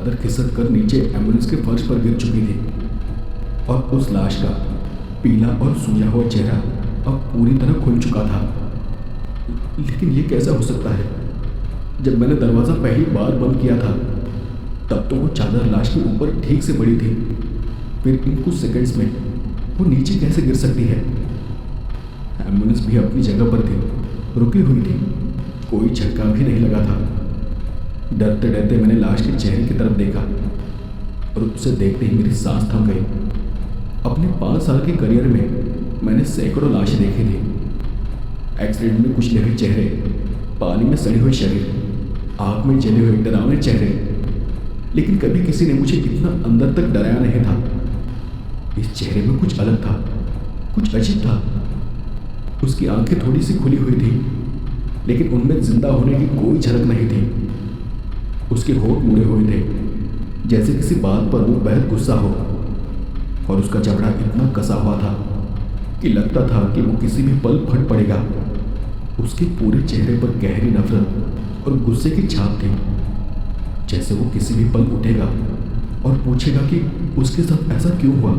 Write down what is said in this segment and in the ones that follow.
चादर खिसक कर नीचे एम्बुलेंस के फर्श पर गिर चुकी थी और उस लाश का पीला और सूजा हुआ चेहरा अब पूरी तरह खुल चुका था। लेकिन ये कैसा हो सकता है? जब मैंने दरवाज़ा पहली बार बंद किया था तब तो वो चादर लाश के ऊपर ठीक से पड़ी थी, फिर इन कुछ सेकंड्स में वो नीचे कैसे गिर सकती है? एम्बुलेंस भी अपनी जगह पर थी, रुकी हुई थी, कोई झटका भी नहीं लगा था। डरते डरते मैंने लाश के चेहरे की तरफ देखा और उसे देखते ही मेरी सांस थम गई। अपने 5 साल के करियर में मैंने सैकड़ों लाशें देखी थी, एक्सीडेंट में कुचले हुए चेहरे, पानी में सड़े हुए शरीर, आग में जले हुए डरावने चेहरे, लेकिन कभी किसी ने मुझे इतना अंदर तक डराया नहीं था। इस चेहरे में कुछ अलग था, कुछ अजीब था। उसकी आंखें थोड़ी सी खुली हुई थी, लेकिन उनमें जिंदा होने की कोई झलक नहीं थी। उसके होंठ मुड़े हुए थे, जैसे किसी बात पर वो बेहद गुस्सा हो, और उसका जबड़ा इतना कसा हुआ था कि लगता था कि वो किसी भी पल फट पड़ेगा। उसके पूरे चेहरे पर गहरी नफरत और गुस्से की छाप थी, जैसे वो किसी भी पल उठेगा और पूछेगा कि उसके साथ ऐसा क्यों हुआ।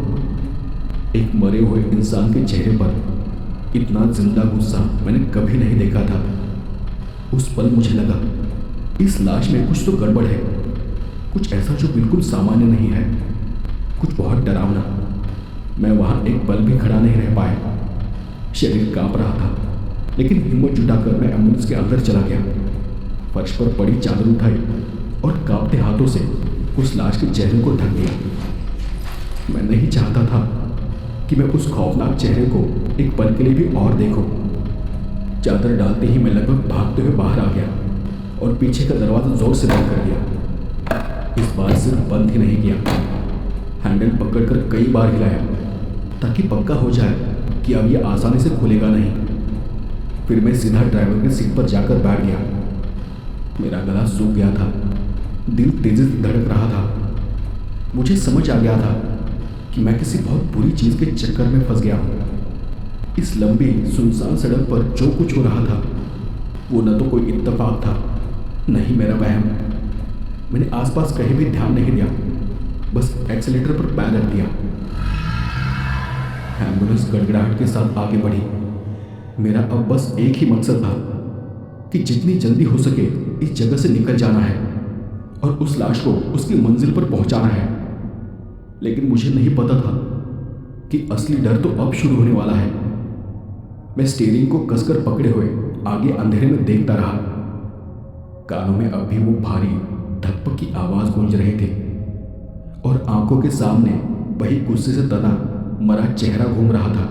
एक मरे हुए इंसान के चेहरे पर इतना जिंदा गुस्सा मैंने कभी नहीं देखा था। उस पल मुझे लगा इस लाश में कुछ तो गड़बड़ है, कुछ ऐसा जो बिल्कुल सामान्य नहीं है, कुछ बहुत डरावना। मैं वहाँ एक पल भी खड़ा नहीं रह पाया। शरीर कांप रहा था, लेकिन हिम्मत जुटाकर मैं एम्बुलेंस के अंदर चला गया। फर्श पर पड़ी चादर उठाई और कांपते हाथों से उस लाश के चेहरे को ढक दिया। मैं नहीं चाहता था कि मैं उस खौफनाक चेहरे को एक पल के लिए भी और देखूं। चादर डालते ही मैं लगभग भागते हुए बाहर आ गया और पीछे का दरवाज़ा जोर से बंद कर दिया। इस बार सिर्फ बंद ही नहीं किया, हैंडल पकड़कर कई बार हिलाया ताकि पक्का हो जाए कि अब यह आसानी से खुलेगा नहीं। फिर मैं सीधा ड्राइवर की सीट पर जाकर बैठ गया। मेरा गला सूख गया था, दिल तेजी से धड़क रहा था। मुझे समझ आ गया था कि मैं किसी बहुत बुरी चीज़ के चक्कर में फंस गया हूँ। इस लंबी सुनसान सड़क पर जो कुछ हो रहा था वो न तो कोई इत्तेफाक था, न ही मेरा वहम। मैंने आसपास कहीं भी ध्यान नहीं दिया, बस एक्सीलेटर पर पैर रख दिया। एम्बुलेंस गड़गड़ाहट के साथ आगे बढ़ी। मेरा अब बस एक ही मकसद था कि जितनी जल्दी हो सके इस जगह से निकल जाना है और उस लाश को उसकी मंजिल पर पहुंचाना है। लेकिन मुझे नहीं पता था कि असली डर तो अब शुरू होने वाला है। मैं स्टीयरिंग को कसकर पकड़े हुए आगे अंधेरे में देखता रहा। कानों में अब भी वो भारी धक की आवाज गूंज रही थी और आंखों के सामने वही गुस्से से तना मरा चेहरा घूम रहा था।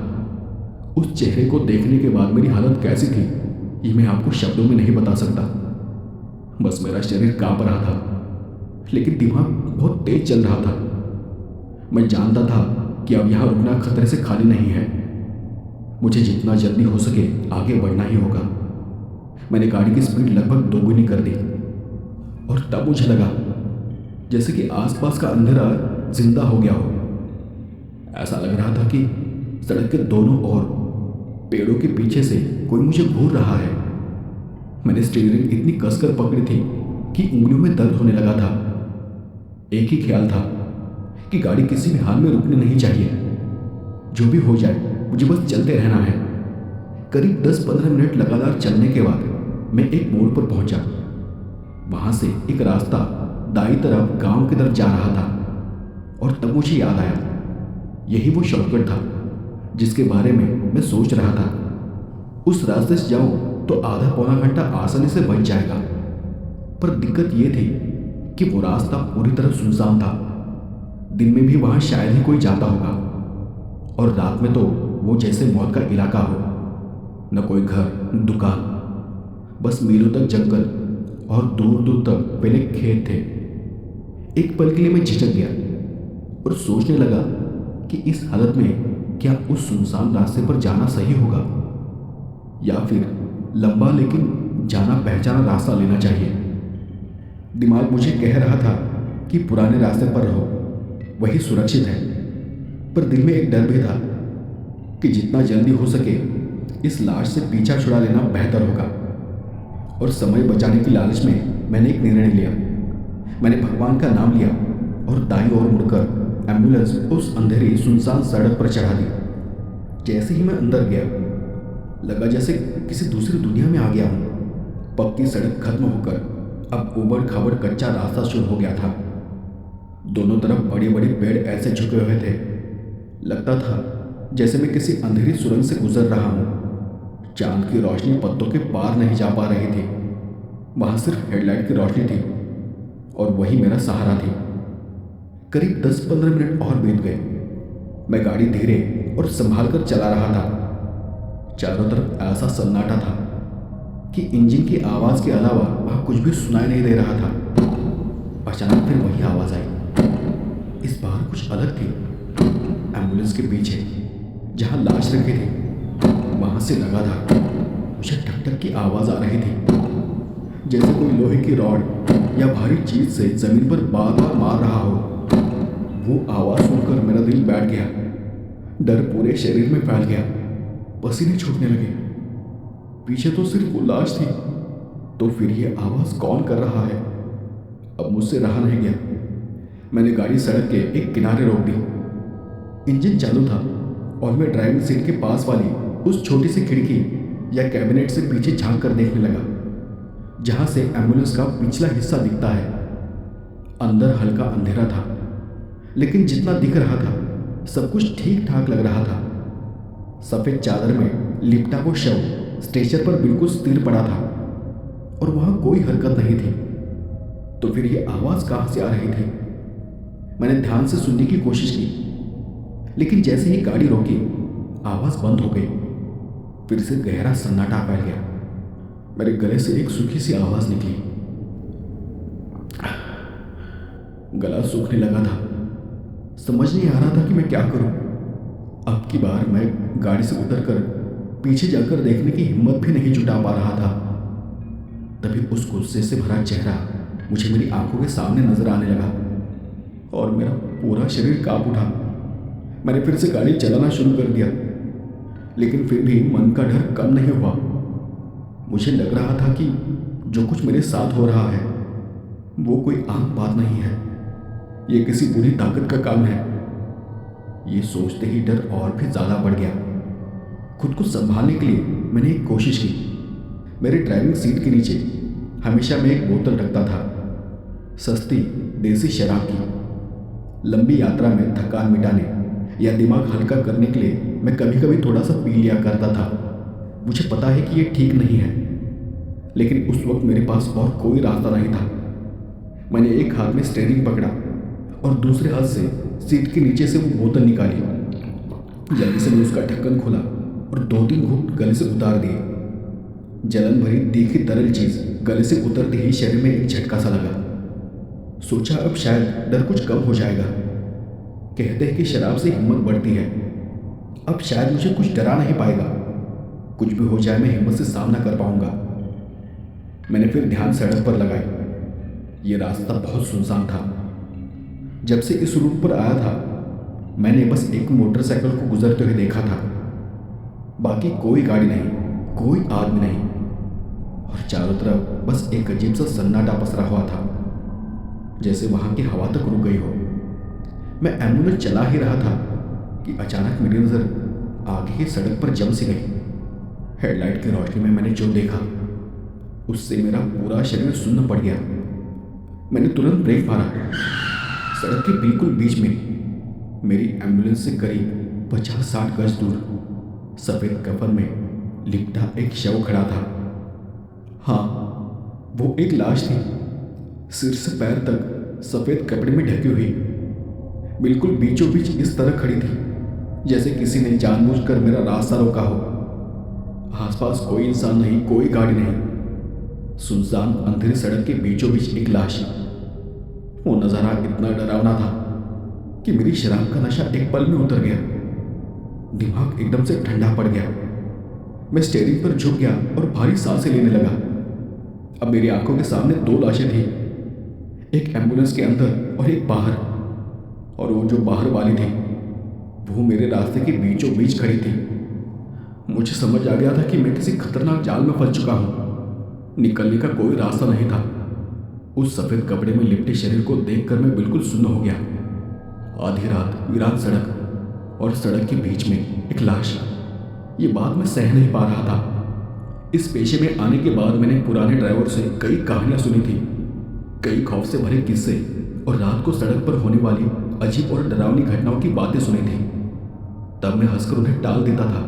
उस चेहरे को देखने के बाद मेरी हालत कैसी थी ये मैं आपको शब्दों में नहीं बता सकता। बस मेरा शरीर कांप रहा था, लेकिन दिमाग बहुत तेज चल रहा था। मैं जानता था कि अब यहाँ रुकना खतरे से खाली नहीं है। मुझे जितना जल्दी हो सके आगे बढ़ना ही होगा। मैंने गाड़ी की स्पीड लगभग दोगुनी कर दी और तब मुझे लगा जैसे कि आसपास का अंधेरा जिंदा हो गया हो। ऐसा लग रहा था कि सड़क के दोनों ओर पेड़ों के पीछे से कोई मुझे घूर रहा है। मैंने स्टीयरिंग इतनी कसकर पकड़ी थी कि उंगलियों में दर्द होने लगा था। एक ही ख्याल था कि गाड़ी किसी भी हाल में रुकनी नहीं चाहिए। जो भी हो जाए मुझे बस चलते रहना है। करीब 10-15 मिनट लगातार चलने के बाद मैं एक मोड़ पर पहुंचा। वहां से एक रास्ता दाईं तरफ गांव की तरफ जा रहा था और तब मुझे याद आया यही वो शॉर्टकट था जिसके बारे में मैं सोच रहा था। उस रास्ते से जाऊं तो आधा पौना घंटा आसानी से बच जाएगा। पर दिक्कत यह थी कि वो रास्ता पूरी तरह सुनसान था। दिन में भी वहां शायद ही कोई जाता होगा और रात में तो वो जैसे मौत का इलाका हो। न कोई घर, दुकान, बस मीलों तक जंगल और दूर दूर तक पहले खेत थे। एक पल के लिए मैं झिझक गया और सोचने लगा कि इस हालत में क्या उस सुनसान रास्ते पर जाना सही होगा या फिर लंबा लेकिन जाना पहचाना रास्ता लेना चाहिए। दिमाग मुझे कह रहा था कि पुराने रास्ते पर रहो, वही सुरक्षित है। पर दिल में एक डर भी था कि जितना जल्दी हो सके इस लाश से पीछा छुड़ा लेना बेहतर होगा। और समय बचाने की लालच में मैंने एक निर्णय लिया। मैंने भगवान का नाम लिया और दाईं ओर मुड़कर एम्बुलेंस उस अंधेरी सुनसान सड़क पर चढ़ा दी। जैसे ही मैं अंदर गया, लगा जैसे किसी दूसरी दुनिया में आ गया हूँ। पक्की सड़क खत्म होकर अब उबड़ खाबड़ कच्चा रास्ता शुरू हो गया था। दोनों तरफ बड़े बड़े पेड़ ऐसे झुके हुए थे, लगता था जैसे मैं किसी अंधेरी सुरंग से गुजर रहा हूँ। चांद की रोशनी पत्तों के पार नहीं जा पा रही थी। वहाँ सिर्फ हेडलाइट की रोशनी थी और वही मेरा सहारा थी। करीब 10-15 मिनट और बीत गए। मैं गाड़ी धीरे और संभाल कर चला रहा था। चारों तरफ ऐसा सन्नाटा था कि इंजन की आवाज़ के अलावा वहाँ कुछ भी सुनाई नहीं दे रहा था। अचानक फिर वही आवाज़ आई। इस बार कुछ अलग थी। एम्बुलेंस के पीछे जहाँ लाश रखी थी, वहाँ से लगातार मुझे ठक ठक की आवाज़ आ रही थी, जैसे कोई लोहे की रॉड या भारी चीज से जमीन पर बार बार मार रहा हो। वो आवाज़ सुनकर मेरा दिल बैठ गया। डर पूरे शरीर में फैल गया। पसीने छूटने लगे। पीछे तो सिर्फ वो लाश थी, तो फिर ये आवाज़ कौन कर रहा है? अब मुझसे रहा नहीं गया। मैंने गाड़ी सड़क के एक किनारे रोक दी। इंजन चालू था और मैं ड्राइविंग सीट के पास वाली उस छोटी सी खिड़की या कैबिनेट से पीछे झांक कर देखने लगा, जहां से एम्बुलेंस का पिछला हिस्सा दिखता है। अंदर हल्का अंधेरा था, लेकिन जितना दिख रहा था सब कुछ ठीक ठाक लग रहा था। सफेद चादर में लिपटा वो शव स्ट्रेचर पर बिल्कुल स्थिर पड़ा था और वहां कोई हरकत नहीं थी। तो फिर ये आवाज़ कहां से आ रही थी? मैंने ध्यान से सुनने की कोशिश की, लेकिन जैसे ही गाड़ी रोकी, आवाज़ बंद हो गई। फिर से गहरा सन्नाटा फैल गया। मेरे गले से एक सूखी सी आवाज़ निकली। गला सूखने लगा था। समझ नहीं आ रहा था कि मैं क्या करूं। अब की बार मैं गाड़ी से उतरकर पीछे जाकर देखने की हिम्मत भी नहीं जुटा पा रहा था। तभी उस गुस्से से भरा चेहरा मुझे मेरी आंखों के सामने नजर आने लगा और मेरा पूरा शरीर कांप उठा। मैंने फिर से गाड़ी चलाना शुरू कर दिया, लेकिन फिर भी मन का डर कम नहीं हुआ। मुझे लग रहा था कि जो कुछ मेरे साथ हो रहा है वो कोई आम बात नहीं है, ये किसी बुरी ताकत का काम है। ये सोचते ही डर और भी ज़्यादा बढ़ गया। खुद को संभालने के लिए मैंने एक कोशिश की। मेरे ड्राइविंग सीट के नीचे हमेशा मैं एक बोतल रखता था, सस्ती देसी शराब की। लंबी यात्रा में थकान मिटाने या दिमाग हल्का करने के लिए मैं कभी कभी थोड़ा सा पी लिया करता था। मुझे पता है कि ये ठीक नहीं है, लेकिन उस वक्त मेरे पास और कोई रास्ता नहीं था। मैंने एक हाथ में स्टीयरिंग पकड़ा और दूसरे हाथ से सीट के नीचे से वो बोतल निकाली। जल्दी से मैं उसका ढक्कन खोला और 2-3 घूंट गले से उतार दिए। जलन भरी तीखी तरल चीज गले से उतरते ही शरीर में एक झटका सा लगा। सोचा अब शायद डर कुछ कम हो जाएगा। कहते हैं कि शराब से हिम्मत बढ़ती है। अब शायद मुझे कुछ डरा नहीं पाएगा। कुछ भी हो जाए मैं हिम्मत से सामना कर पाऊंगा। मैंने फिर ध्यान सड़क पर लगाई। ये रास्ता बहुत सुनसान था। जब से इस रूट पर आया था, मैंने बस एक मोटरसाइकिल को गुजरते हुए देखा था। बाकी कोई गाड़ी नहीं, कोई आदमी नहीं, और चारों तरफ बस एक अजीब सा सन्नाटा पसरा हुआ था, जैसे वहां की हवा तक रुक गई हो। मैं एम्बुलेंस चला ही रहा था कि अचानक मेरी नज़र आगे की सड़क पर जम सी गई। हेडलाइट की रोशनी में मैंने जो देखा, उससे मेरा पूरा शरीर सुन्न पड़ गया। मैंने तुरंत ब्रेक मारा। सड़क के बिल्कुल बीच में मेरी एम्बुलेंस से करीब 50-60 गज दूर सफ़ेद कफन में लिपटा एक शव खड़ा था। हाँ, वो एक लाश थी, सिर से पैर तक सफ़ेद कपड़े में ढकी हुई। बिल्कुल बीचों बीच इस तरह खड़ी थी जैसे किसी ने जानबूझकर मेरा रास्ता रोका हो। आसपास कोई इंसान नहीं, कोई गाड़ी नहीं। सुनसान अंधेरी सड़क के बीचों बीच एक लाश। वो नज़ारा इतना डरावना था कि मेरी शराब का नशा एक पल में उतर गया। दिमाग एकदम से ठंडा पड़ गया। मैं स्टीयरिंग पर झुक गया और भारी सांसें लेने लगा। अब मेरी आंखों के सामने 2 लाशें थी, एक एम्बुलेंस के अंदर और एक बाहर। और वो जो बाहर वाली थी वो मेरे रास्ते के बीचों बीच खड़ी थी। मुझे समझ आ गया था कि मैं किसी खतरनाक जाल में फंस चुका हूँ। निकलने का कोई रास्ता नहीं था। उस सफेद कपड़े में लिपटे शरीर को देखकर मैं बिल्कुल सुन्न हो गया। आधी रात, वीरान सड़क और सड़क के बीच में एक लाश, ये बात मैं सह नहीं पा रहा था। इस पेशे में आने के बाद मैंने पुराने ड्राइवर से कई कहानियां सुनी थी, कई खौफ से भरे किस्से और रात को सड़क पर होने वाली अजीब और डरावनी घटनाओं की बातें सुनी थी। तब मैं हंसकर उन्हें टाल देता था।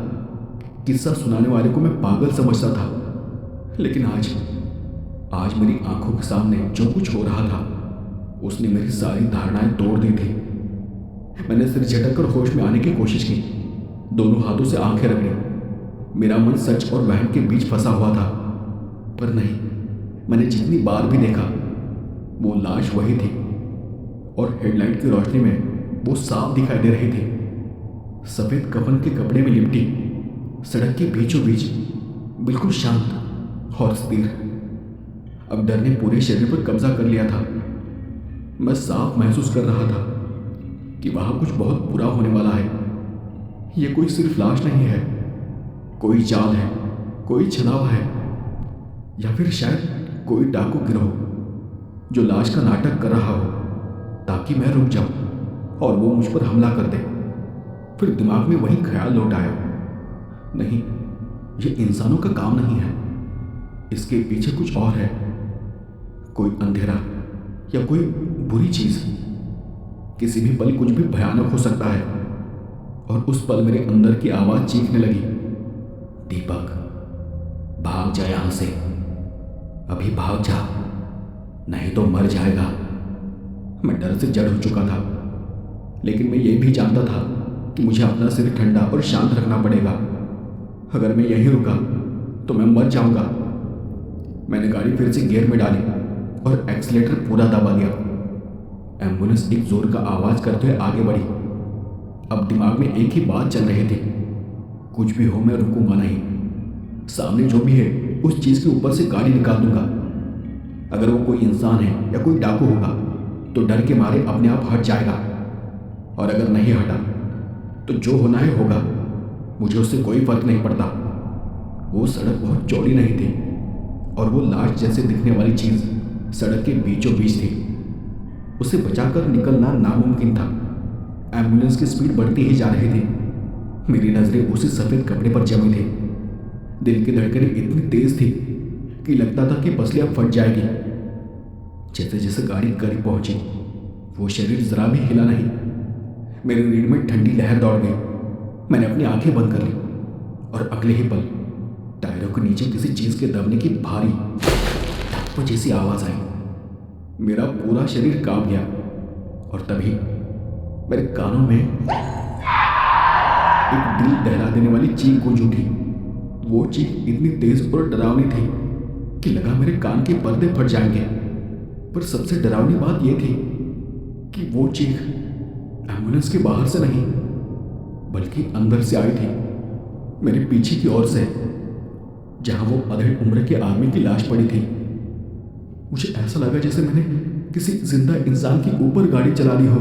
किस्सा सुनाने वाले को मैं पागल समझता था। लेकिन आज मेरी आंखों के सामने जो कुछ हो रहा था उसने मेरी सारी धारणाएं तोड़ दी थी। मैंने सिर झटक कर होश में आने की कोशिश की, दोनों हाथों से आंखें रगड़ी। मेरा मन सच और वहम के बीच फंसा हुआ था, पर नहीं, मैंने जितनी बार भी देखा वो लाश वही थी और हेडलाइट की रोशनी में वो साफ दिखाई दे रही थी। सफेद कफन के कपड़े में लिपटी, सड़क के बीचों बीच, बिल्कुल शांत और स्थिर। अब डर ने पूरे शरीर पर कब्जा कर लिया था। मैं साफ महसूस कर रहा था कि वहां कुछ बहुत बुरा होने वाला है। यह कोई सिर्फ लाश नहीं है, कोई चाल है, कोई छलावा है, या फिर शायद कोई डाकू गिरोह जो लाश का नाटक कर रहा हो ताकि मैं रुक जाऊं और वो मुझ पर हमला कर दे। फिर दिमाग में वही ख्याल लौट आया, नहीं, ये इंसानों का काम नहीं है, इसके पीछे कुछ और है, कोई अंधेरा या कोई बुरी चीज। किसी भी पल कुछ भी भयानक हो सकता है। और उस पल मेरे अंदर की आवाज चीखने लगी, दीपक, भाग जा यहां से, अभी भाग जा, नहीं तो मर जाएगा। मैं डर से जड़ हो चुका था, लेकिन मैं ये भी जानता था कि मुझे अपना सिर ठंडा और शांत रखना पड़ेगा। अगर मैं यहीं रुका तो मैं मर जाऊंगा। मैंने गाड़ी फिर से गियर में डाली और एक्सीलेटर पूरा दबा दिया। एम्बुलेंस एक जोर का आवाज करते हुए आगे बढ़ी। अब दिमाग में एक ही बात चल रही थी, कुछ भी हो मैं रुकूंगा नहीं। सामने जो भी है उस चीज के ऊपर से गाड़ी निकाल दूंगा। अगर वो कोई इंसान है या कोई डाकू होगा तो डर के मारे अपने आप हट जाएगा, और अगर नहीं हटा तो जो होना है होगा, मुझे उससे कोई फर्क नहीं पड़ता। वो सड़क बहुत चौड़ी नहीं थी और वो लाश जैसे दिखने वाली चीज सड़क के बीचों बीच थी। उसे बचाकर निकलना नामुमकिन था। एम्बुलेंस की स्पीड बढ़ती ही जा रही थी। मेरी नजरें उसी सफेद कपड़े पर जमी थी। दिल की धड़कनें इतनी तेज थी कि लगता था कि पसलियां फट जाएगी। जैसे जैसे गाड़ी करीब पहुंची, वो शरीर जरा भी हिला नहीं। मेरी रीढ़ में ठंडी लहर दौड़ गई। मैंने अपनी आंखें बंद कर ली और अगले ही पल टायरों के नीचे किसी चीज के दबने की भारी धक्का जैसी आवाज आई। मेरा पूरा शरीर कांप गया और तभी मेरे कानों में एक दिल दहला देने वाली चीख गूंज उठी। वो चीख इतनी तेज और डरावनी थी कि लगा मेरे कान के पर्दे फट जाएंगे। पर सबसे डरावनी बात यह थी कि वो चीख एम्बुलेंस के बाहर से नहीं बल्कि अंदर से आई थी, मेरे पीछे की ओर से, जहां वो अधेड़ उम्र के आदमी की लाश पड़ी थी। मुझे ऐसा लगा जैसे मैंने किसी जिंदा इंसान के ऊपर गाड़ी चला ली हो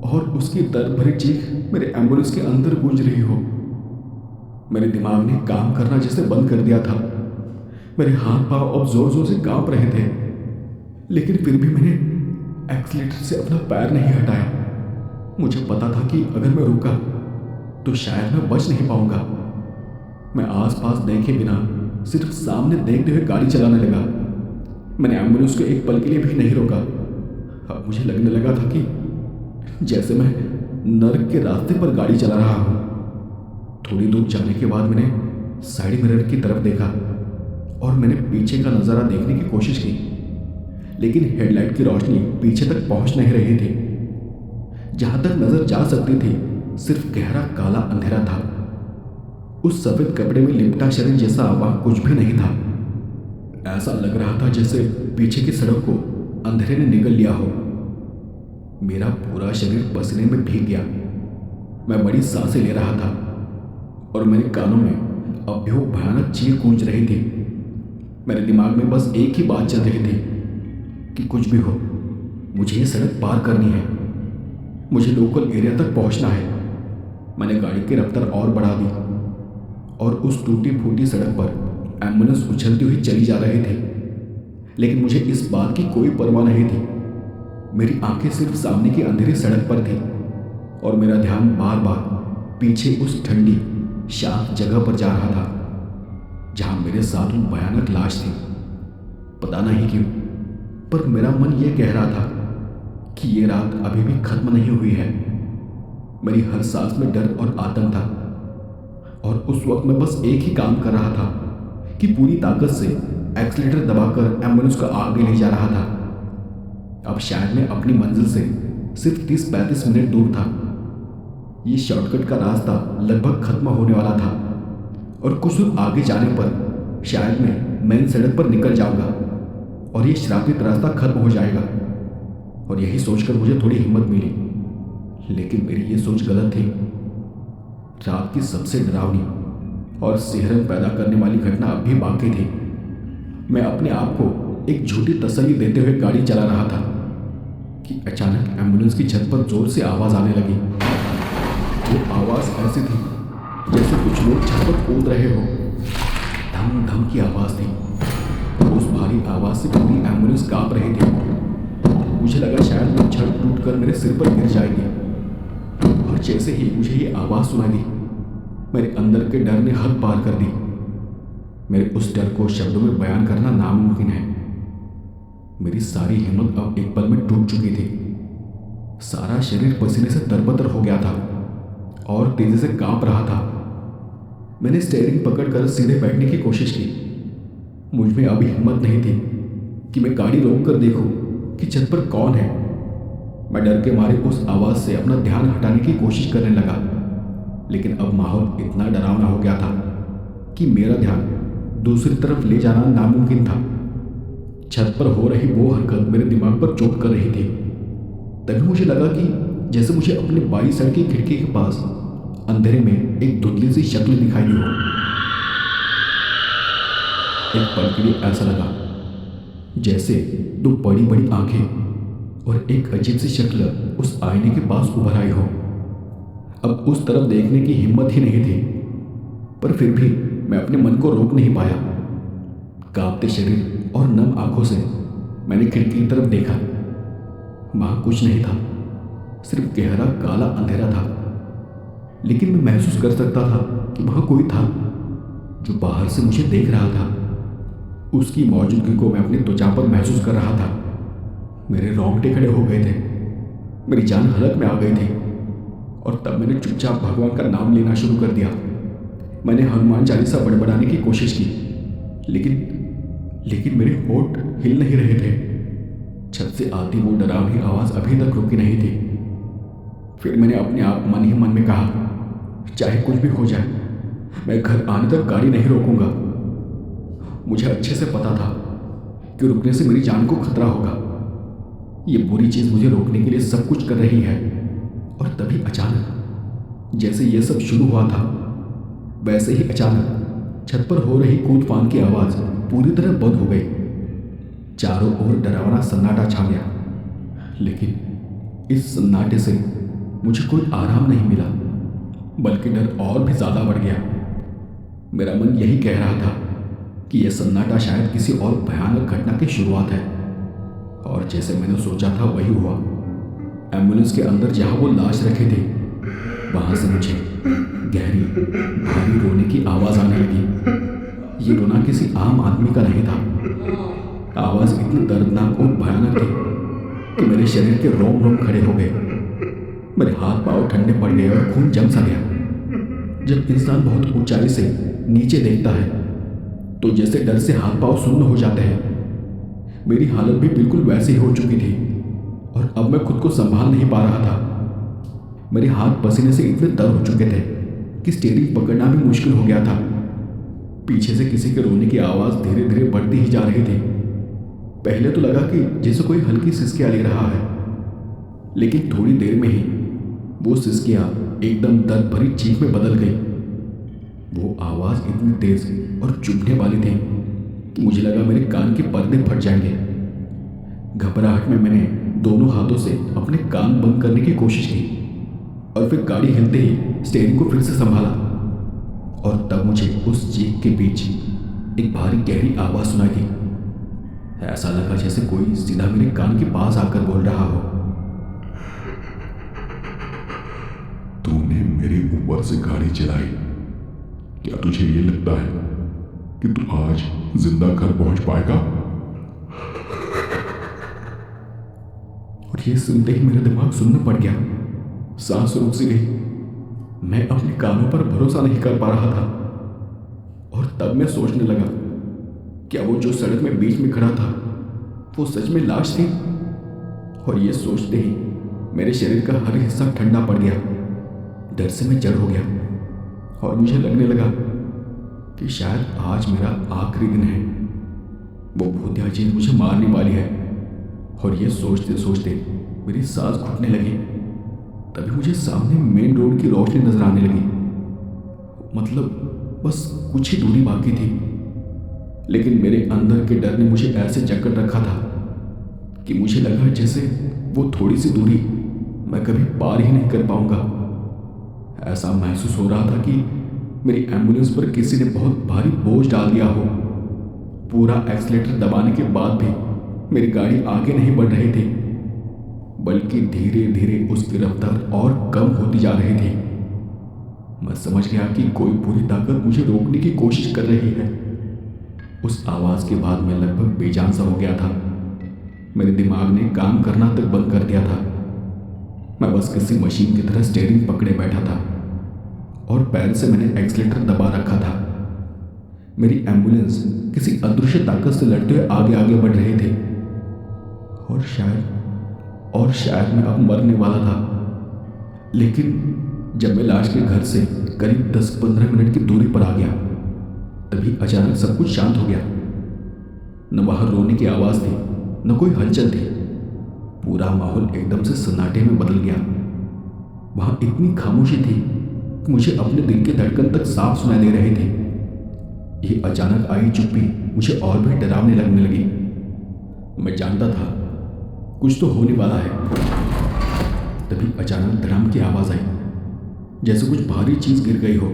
और उसकी दर्द भरी चीख मेरे एम्बुलेंस के अंदर गूंज रही हो। मेरे दिमाग ने काम करना जैसे बंद कर दिया था। मेरे हाथ पांव अब जोर जोर से कांप रहे थे, लेकिन फिर भी मैंने एक्सीलेटर से अपना पैर नहीं हटाया। मुझे पता था कि अगर मैं रुका तो शायद मैं बच नहीं पाऊंगा। मैं आसपास देखे बिना सिर्फ सामने देखते हुए गाड़ी चलाने लगा। मैंने एम्बुलेंस को एक पल के लिए भी नहीं रोका। अब मुझे लगने लगा था कि जैसे मैं नर्क के रास्ते पर गाड़ी चला रहा हूं। थोड़ी दूर जाने के बाद मैंने साइड मिरर की तरफ देखा और मैंने पीछे का नज़ारा देखने की कोशिश की, लेकिन हेडलाइट की रोशनी पीछे तक पहुंच नहीं रही थी। जहां तक नजर जा सकती थी सिर्फ गहरा काला अंधेरा था। उस सफेद कपड़े में लिपटा शरीर जैसा वहां कुछ भी नहीं था। ऐसा लग रहा था जैसे पीछे की सड़क को अंधेरे ने निगल लिया हो। मेरा पूरा शरीर पसीने में भीग गया। मैं बड़ी सांसें ले रहा था और मेरे कानों में अब भी वो भयानक चीख गूंज रही थी। मेरे दिमाग में बस एक ही बात चल रही थी कि कुछ भी हो, मुझे ये सड़क पार करनी है, मुझे लोकल एरिया तक पहुंचना है। मैंने गाड़ी की रफ्तार और बढ़ा दी और उस टूटी फूटी सड़क पर एम्बुलेंस उछलती हुई चली जा रही थी। लेकिन मुझे इस बात की कोई परवाह नहीं थी। मेरी आंखें सिर्फ सामने की अंधेरी सड़क पर थी और मेरा ध्यान बार बार पीछे उस ठंडी शांत जगह पर जा रहा था जहां मेरे साथ वो भयानक लाश थी। पता नहीं क्यों, पर मेरा मन यह कह रहा था कि ये रात अभी भी खत्म नहीं हुई है। मेरी हर सांस में डर और आतंक था और उस वक्त मैं बस एक ही काम कर रहा था कि पूरी ताकत से एक्सीलेटर दबाकर एम्बुलेंस को आगे ले जा रहा था। अब शायद मैं अपनी मंजिल से सिर्फ 30-35 मिनट दूर था। ये शॉर्टकट का रास्ता लगभग खत्म होने वाला था और कुछ दूर आगे जाने पर शायद मैं मेन सड़क पर निकल जाऊंगा और ये श्रापित रास्ता खत्म हो जाएगा। और यही सोचकर मुझे थोड़ी हिम्मत मिली, लेकिन मेरी ये सोच गलत थी। रात की सबसे डरावनी और सिहरन पैदा करने वाली घटना अब भी बाकी थी। मैं अपने आप को एक झूठी तसल्ली देते हुए गाड़ी चला रहा था कि अचानक एम्बुलेंस की छत पर जोर से आवाज आने लगी। वो आवाज ऐसी थी जैसे कुछ लोग छत पर कूद रहे हो। धम धम की आवाज थी। उस भारी आवाज से पूरी एम्बुलेंस कांप रही थी। मुझे लगा शायद वो छत टूटकर मेरे सिर पर गिर जाएगी। और जैसे ही मुझे ये आवाज सुनाई दी, मेरे अंदर के डर ने हद पार कर दी। मेरे उस डर को शब्दों में बयान करना नामुमकिन है। मेरी सारी हिम्मत अब एक पल में टूट चुकी थी। सारा शरीर पसीने से तरबतर हो गया था और तेजी से कांप रहा था। मैंने स्टीयरिंग पकड़कर सीधे बैठने की कोशिश की। मुझ में अभी हिम्मत नहीं थी कि मैं गाड़ी रोक कर देखूं कि छत पर कौन है। मैं डर के मारे उस आवाज से अपना ध्यान हटाने की कोशिश करने लगा, लेकिन अब माहौल इतना डरावना हो गया था कि मेरा ध्यान दूसरी तरफ ले जाना नामुमकिन था। छत पर हो रही वो हरकत मेरे दिमाग पर चोट कर रही थी। तभी मुझे लगा कि जैसे मुझे अपने बाई साइड की खिड़की के पास अंधेरे में एक धुंधली सी शक्ल दिखाई दी हो। एक पल के लिए ऐसा लगा जैसे दो बड़ी बड़ी आंखें और एक अजीब सी शक्ल उस आईने के पास उभर आई हो। अब उस तरफ देखने की हिम्मत ही नहीं थी, पर फिर भी मैं अपने मन को रोक नहीं पाया। कांपते शरीर और नम आंखों से मैंने खिड़की की तरफ देखा। वहां कुछ नहीं था, सिर्फ गहरा काला अंधेरा था। लेकिन मैं महसूस कर सकता था कि वहां कोई था जो बाहर से मुझे देख रहा था। उसकी मौजूदगी को मैं अपनी त्वचा पर महसूस कर रहा था। मेरे रोंगटे खड़े हो गए थे, मेरी जान हलक में आ गई थी। और तब मैंने चुपचाप भगवान का नाम लेना शुरू कर दिया। मैंने हनुमान चालीसा बड़बड़ाने की कोशिश की, लेकिन मेरे होठ हिल नहीं रहे थे। छत से आती वो डरावनी आवाज अभी तक रुकी नहीं थी। फिर मैंने अपने आप मन ही मन में कहा, चाहे कुछ भी हो जाए, मैं घर आने तक गाड़ी नहीं रोकूंगा। मुझे अच्छे से पता था कि रुकने से मेरी जान को खतरा होगा। ये बुरी चीज मुझे रोकने के लिए सब कुछ कर रही है। और तभी अचानक जैसे ये सब शुरू हुआ था, वैसे ही अचानक छत पर हो रही कूद फान की आवाज पूरी तरह बंद हो गई। चारों ओर डरावना सन्नाटा छा गया, लेकिन इस सन्नाटे से मुझे कोई आराम नहीं मिला, बल्कि डर और भी ज्यादा बढ़ गया। मेरा मन यही कह रहा था कि यह सन्नाटा शायद किसी और भयानक घटना की शुरुआत है। और जैसे मैंने सोचा था वही हुआ। एम्बुलेंस के अंदर जहां वो लाश रखे थे, वहां से मुझे गहरी भारी रोने की आवाज आने लगी। ये रोना किसी आम आदमी का नहीं था। आवाज इतनी दर्दनाक और भयानक थी कि मेरे शरीर के रोम रोम खड़े हो गए। मेरे हाथ पांव ठंडे पड़ गए और खून जम सा गया। जब इंसान बहुत ऊंचाई से नीचे देखता है तो जैसे डर से हाथ पांव सुन्न हो जाते हैं, मेरी हालत भी बिल्कुल वैसी ही हो चुकी थी। और अब मैं खुद को संभाल नहीं पा रहा था। मेरे हाथ पसीने से इतने तर हो चुके थे कि स्टीयरिंग पकड़ना भी मुश्किल हो गया था। पीछे से किसी के रोने की आवाज धीरे धीरे बढ़ती ही जा रही थी। पहले तो लगा कि जैसे कोई हल्की सिसकियां ले रहा है, लेकिन थोड़ी देर में ही वो सिसकियां एकदम दर्द भरी चीख में बदल गई। वो आवाज इतनी तेज और चुभने वाली थी कि मुझे लगा मेरे कान के पर्दे फट जाएंगे। घबराहट में मैंने दोनों हाथों से अपने कान बंद करने की कोशिश की और फिर गाड़ी हिलते ही स्टीयरिंग को फिर से संभाला। और तब मुझे उस चीख के बीच एक भारी गहरी आवाज सुनाई दी, ऐसा लगा जैसे कोई सीधा मेरे कान के पास आकर बोल रहा हो। तूने मेरे ऊपर से गाड़ी चलाई। क्या तुझे ये लगता है कि तू आज जिंदा घर पहुंच पाएगा? और ये सुनते ही मेरा दिमाग सुन्न पड़ गया, सांस रुक सी गई। मैं अपने कानों पर भरोसा नहीं कर पा रहा था। और तब मैं सोचने लगा, क्या वो जो सड़क में बीच में खड़ा था वो सच में लाश थी? और ये सोचते ही मेरे शरीर का हर हिस्सा ठंडा पड़ गया। डर से मैं जड़ हो गया और मुझे लगने लगा कि शायद आज मेरा आखिरी दिन है। वो भूतिया चीज मुझे मारने वाली है। और ये सोचते सोचते मेरी सांस घुटने लगी। तभी मुझे सामने मेन रोड की रोशनी नजर आने लगी। मतलब बस कुछ ही दूरी बाकी थी, लेकिन मेरे अंदर के डर ने मुझे ऐसे जकड़ रखा था कि मुझे लगा जैसे वो थोड़ी सी दूरी मैं कभी पार ही नहीं कर पाऊंगा। ऐसा महसूस हो रहा था कि मेरी एम्बुलेंस पर किसी ने बहुत भारी बोझ डाल दिया हो। पूरा एक्सीलेटर दबाने के बाद भी मेरी गाड़ी आगे नहीं बढ़ रही थी, बल्कि धीरे धीरे उसकी रफ्तार और कम होती जा रही थी। मैं समझ गया कि कोई बुरी ताकत मुझे रोकने की कोशिश कर रही है। उस आवाज के बाद मैं लगभग बेजान सा हो गया था। मेरे दिमाग ने काम करना तक बंद कर दिया था। मैं बस किसी मशीन की तरह स्टीयरिंग पकड़े बैठा था और पैर से मैंने एक्सीलेटर दबा रखा था। मेरी एम्बुलेंस किसी अदृश्य ताकत से लड़ते हुए आगे आगे बढ़ रहे थे। और शायद मैं अब मरने वाला था। लेकिन जब मैं लाश के घर से करीब 10-15 मिनट की दूरी पर आ गया, तभी अचानक सब कुछ शांत हो गया। न बाहर रोने की आवाज थी, न कोई हलचल थी। पूरा माहौल एकदम से सन्नाटे में बदल गया। वहां इतनी खामोशी थी कि मुझे अपने दिल के धड़कन तक साफ सुनाई दे रहे थे। ये अचानक आई चुप्पी मुझे और भी डरावने लगने लगी। मैं जानता था कुछ तो होने वाला है। तभी अचानक धड़ाम की आवाज आई, जैसे कुछ भारी चीज गिर गई हो।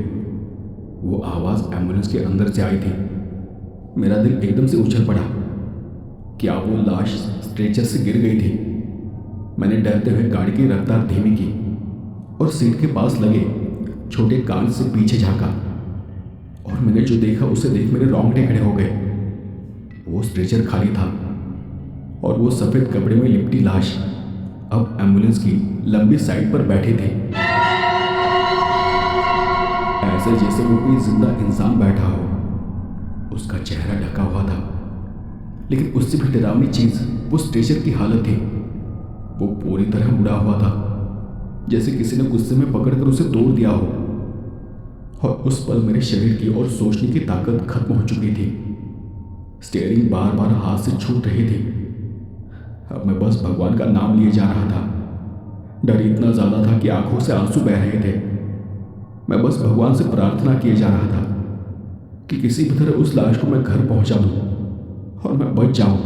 वो आवाज एम्बुलेंस के अंदर से आई थी। मेरा दिल एकदम से उछल पड़ा। क्या वो लाश स्ट्रेचर से गिर गई थी? मैंने डरते हुए गाड़ी की रफ्तार धीमी की और सीट के पास लगे छोटे कांच से पीछे झांका। और मैंने जो देखा उसे देख मेरे रोंगटे खड़े हो गए। वो स्ट्रेचर खाली था और वो सफेद कपड़े में लिपटी लाश अब एम्बुलेंस की लंबी साइड पर बैठे थे, ऐसे जैसे वो कोई जिंदा इंसान बैठा हो। उसका चेहरा ढका हुआ था, लेकिन उससे भी डरावनी चीज वो स्ट्रेचर की हालत थी। वो पूरी तरह मुड़ा हुआ था, जैसे किसी ने गुस्से में पकड़कर उसे तोड़ दिया हो। और उस पल मेरे शरीर की और सोचने की ताकत खत्म हो चुकी थी। स्टीयरिंग बार बार हाथ से छूट रही थी। अब मैं बस भगवान का नाम लिए जा रहा था। डर इतना ज्यादा था कि आंखों से आंसू बह रहे थे। मैं बस भगवान से प्रार्थना किए जा रहा था कि किसी भी तरह उस लाश को मैं घर पहुंचा दूं और मैं बच जाऊं।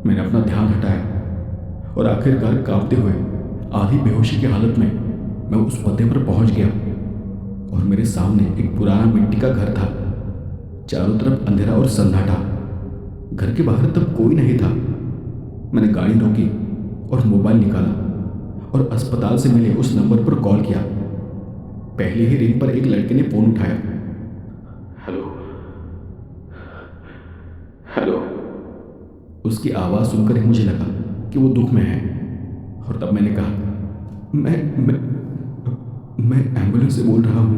मैंने अपना ध्यान हटाया और आखिरकार कांपते हुए आधी बेहोशी की हालत में मैं उस पते पर पहुंच गया। और मेरे सामने एक पुराना मिट्टी का घर था। चारों तरफ अंधेरा और सन्नाटा। घर के बाहर तब कोई नहीं था। मैंने गाड़ी रोकी और मोबाइल निकाला और अस्पताल से मिले उस नंबर पर कॉल किया। पहले ही रिंग पर एक लड़के ने फोन उठाया। Hello hello. उसकी आवाज सुनकर ही मुझे लगा कि वो दुख में है। और तब मैंने कहा, मैं एम्बुलेंस से बोल रहा हूँ।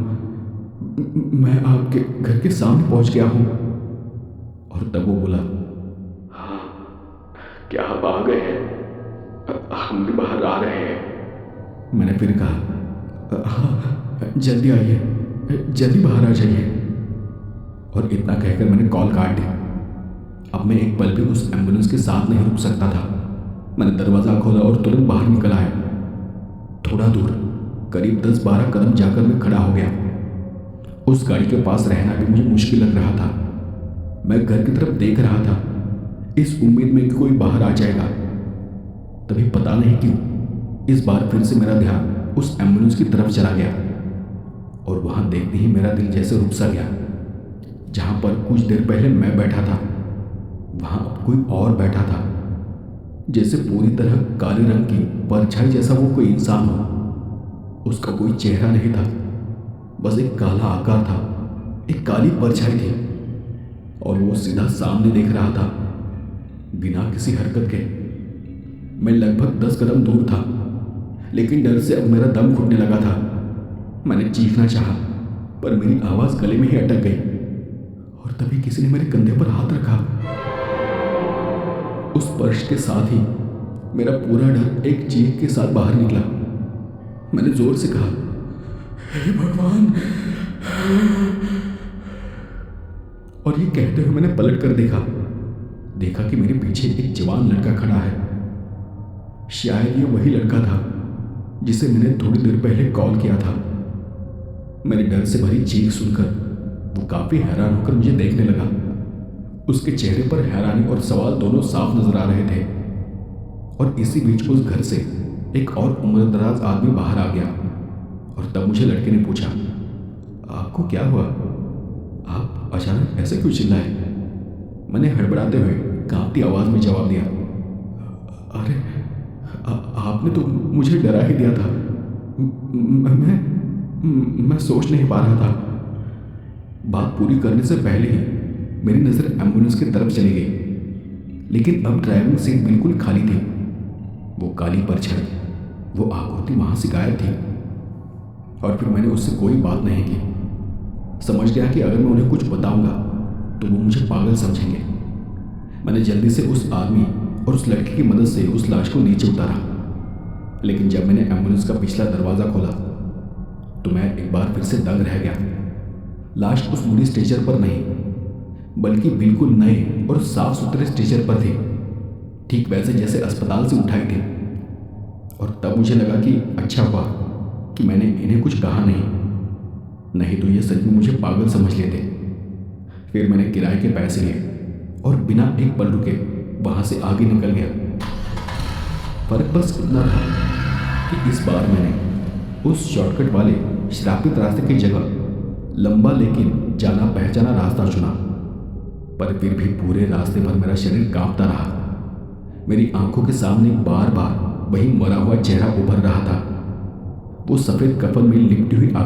मैं आपके घर के सामने पहुंच गया हूँ। और तब वो बोला, हाँ क्या आप आ गए हैं? हम भी बाहर आ रहे हैं। मैंने फिर कहा, हाँ जल्दी आइए, जल्दी बाहर आ जाइए। और इतना कहकर मैंने कॉल काट दी। अब मैं एक पल भी उस एम्बुलेंस के साथ नहीं रुक सकता था। मैंने दरवाज़ा खोला और तुरंत बाहर निकल आया। थोड़ा दूर करीब 10-12 कदम जाकर मैं खड़ा हो गया। उस गाड़ी के पास रहना भी मुझे मुश्किल लग रहा था। मैं घर की तरफ देख रहा था, इस उम्मीद में कि कोई बाहर आ जाएगा। तभी पता नहीं क्यों इस बार फिर से मेरा ध्यान उस एम्बुलेंस की तरफ चला गया। और वहां देखते ही मेरा दिल जैसे रुक सा गया। जहां पर कुछ देर पहले मैं बैठा था, वहां अब कोई और बैठा था, जैसे पूरी तरह काले रंग की परछाई जैसा वो कोई इंसान हो। उसका कोई चेहरा नहीं था, बस एक काला आकार था, एक काली परछाई थी और वो सीधा सामने देख रहा था बिना किसी हरकत के। मैं लगभग 10 कदम दूर था, लेकिन डर से अब मेरा दम घुटने लगा था। मैंने चीखना चाहा, पर मेरी आवाज़ गले में ही अटक गई और तभी किसी ने मेरे कंधे पर हाथ रखा। उस स्पर्श के साथ ही मेरा पूरा डर एक चीख के साथ बाहर निकला। मैंने जोर से कहा, हे भगवान। और ये कहते हुए मैंने पलट कर देखा कि मेरे पीछे एक जवान लड़का खड़ा है। शायद ये वही लड़का था जिसे मैंने थोड़ी देर पहले कॉल किया था। मेरे डर से भरी चीख सुनकर वो काफी हैरान होकर मुझे देखने लगा। उसके चेहरे पर हैरानी और सवाल दोनों साफ नजर आ रहे थे। और इसी बीच उस घर से एक और उम्रदराज आदमी बाहर आ गया और तब मुझे लड़के ने पूछा, आपको क्या हुआ? आप अचानक ऐसे क्यों चिल्लाए? मैंने हड़बड़ाते हुए कांपती आवाज में जवाब दिया, अरे आपने तो मुझे डरा ही दिया था। मैं सोच नहीं पा रहा था। बात पूरी करने से पहले ही मेरी नज़र एम्बुलेंस की तरफ चली गई, लेकिन अब ड्राइविंग सीट बिल्कुल खाली थी। वो काली परछाई, वो आकृति वहां से गायब थी। और फिर मैंने उससे कोई बात नहीं की। समझ गया कि अगर मैं उन्हें कुछ बताऊंगा तो वो मुझे पागल समझेंगे। मैंने जल्दी से उस आदमी और उस लड़के की मदद से उस लाश को नीचे उतारा, लेकिन जब मैंने एम्बुलेंस का पिछला दरवाज़ा खोला तो मैं एक बार फिर से दंग रह गया। लाश उस मुड़ी स्ट्रेचर पर नहीं, बल्कि बिल्कुल नए और साफ सुथरे स्ट्रेचर पर थी, ठीक वैसे जैसे अस्पताल से उठाई थी। और तब मुझे लगा कि अच्छा हुआ कि मैंने इन्हें कुछ कहा नहीं तो ये सच में मुझे पागल समझ लेते। फिर मैंने किराए के पैसे लिए और बिना एक पल रुके वहां से आगे निकल गया। फर्क बस इतना था कि इस बार मैंने उस शॉर्टकट वाले श्रापित रास्ते की जगह लंबा लेकिन जाना पहचाना रास्ता चुना। पर फिर भी पूरे रास्ते भर मेरा शरीर कांपता रहा। मेरी आंखों के सामने बार बार वही मरा हुआ चेहरा उभर रहा था, वो सफेद कफन में लिपटी हुई आकृति।